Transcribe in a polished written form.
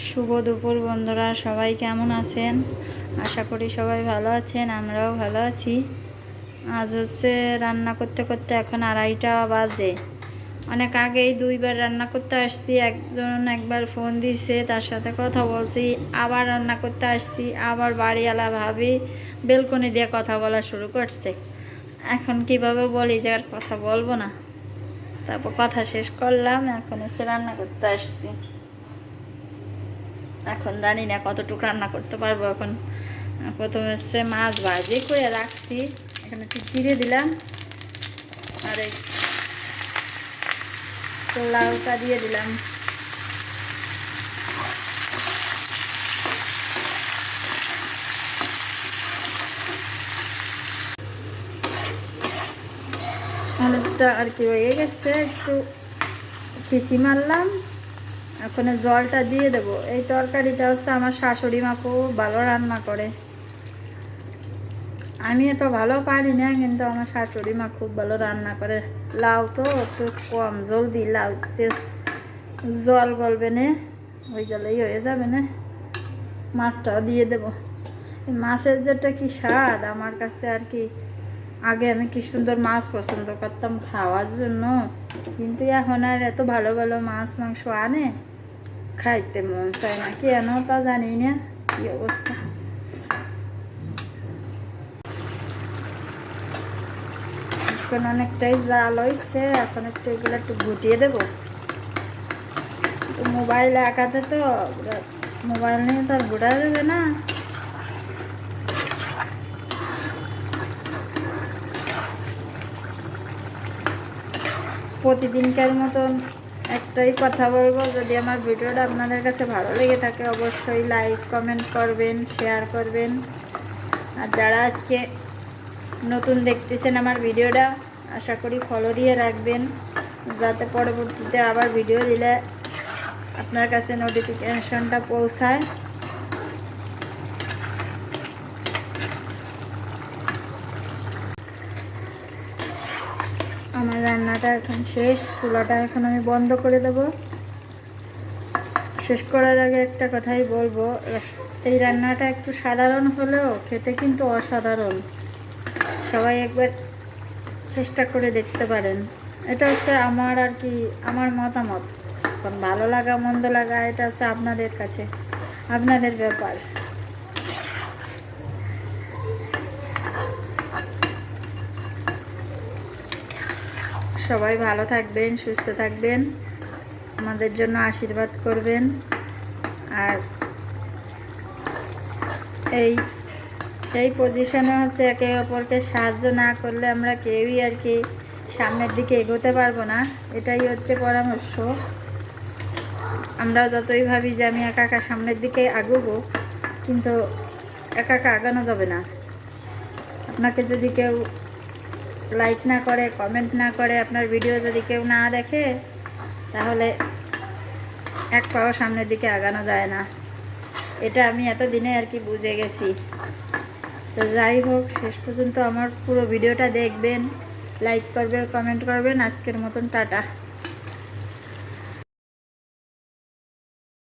শুভ দুপুর বন্ধুরা, সবাই কেমন আছেন? আশা করি সবাই ভালো আছেন, আমরাও ভালো আছি। আজ হচ্ছে রান্না করতে করতে এখন 2:30 বাজে। অনেক আগেই 2বার রান্না করতে আসছি। একবার ফোন দিছে, তার সাথে কথা বলছি, আবার রান্না করতে আসছি, আবার বাড়িওয়ালা ভাবি বেলকনি দিয়ে কথা বলা শুরু করছে। এখন কিভাবে বলি যে আর কথা বলবো না। তারপর কথা শেষ করলাম, এখন হচ্ছে রান্না করতে আসছি। এখন জানি না কতটুকু রান্না করতে পারবো। এখন প্রথমে হচ্ছে মাছ ভাজি করে রাখছি, এখানে একটু জিরে দিলাম, আর এই লাউটা দিয়ে দিলাম। অনেকটা আর কি হয়ে গেছে, একটু সিসি মারলাম। এখন জলটা দিয়ে দেবো। এই তরকারিটা হচ্ছে আমার শাশুড়ি মা খুব ভালো রান্না করে। আমি এত ভালো পারি না, কিন্তু আমার শাশুড়ি মা খুব ভালো রান্না করে। লাউ তো একটু কম জল দিই, লাউতে জল গলবে না, ওই জলেই হয়ে যাবে না। মাছটাও দিয়ে দেবো। মাছের যেটা কি স্বাদ আমার কাছে আর কি। আগে আমি কি সুন্দর মাছ পছন্দ করতাম খাওয়ার জন্য, কিন্তু এখন আর এত ভালো ভালো মাছ মাংস আনে, খাইতে মন চায় না কেন তা জানি না কি অবস্থা। এখন অনেকটাই জাল হয়েছে, এখন একটু এগুলো একটু ঘুটিয়ে দেবো। মোবাইল একাতে তো, মোবাইল নিয়ে তো আর ঘোরা যাবে না। প্রতিদিনকার মতন একটাই কথা বলবো, যদি আমার ভিডিওটা আপনাদের কাছে ভালো লেগে থাকে অবশ্যই লাইক কমেন্ট করবেন, শেয়ার করবেন। আর যারা আজকে নতুন দেখতেছেন আমার ভিডিওটা, আশা করি ফলো দিয়ে রাখবেন, যাতে পরবর্তীতে আবার ভিডিও দিলে আপনার কাছে নোটিফিকেশনটা পৌঁছায়। আমার রান্নাটা এখন শেষ, চুলাটা এখন আমি বন্ধ করে দেব। শেষ করার আগে একটা কথাই বলবো, এই রান্নাটা একটু সাধারণ হলেও খেতে কিন্তু অসাধারণ। সবাই একবার চেষ্টা করে দেখতে পারেন। এটা হচ্ছে আমার আর কি, আমার মতামত। এখন ভালো লাগা মন্দ লাগা এটা হচ্ছে আপনাদের কাছে, আপনাদের ব্যাপার। সবাই ভালো থাকবেন, সুস্থ থাকবেন, আমাদের জন্য আশীর্বাদ করবেন। আর এই পজিশনে হচ্ছে একে অপরকে সাহায্য না করলে আমরা কেউই আর কি সামনের দিকে এগোতে পারবো না। এটাই হচ্ছে পরামর্শ। আমরা যতই ভাবি যে আমি একা একা সামনের দিকে আগাবো, কিন্তু একা একা আগানো যাবে না। আপনাকে যদি কেউ লাইক না করে, কমেন্ট না করে, আপনার ভিডিও যদি কেউ না দেখে, তাহলে এক পাও সামনের দিকে আগানো যায় না। এটা আমি এতদিনে আর কি বুঝে গেছি। তো যাই হোক, শেষ পর্যন্ত আমার পুরো ভিডিওটা দেখবেন, লাইক করবেন, কমেন্ট করবেন। আজকের মতন টাটা।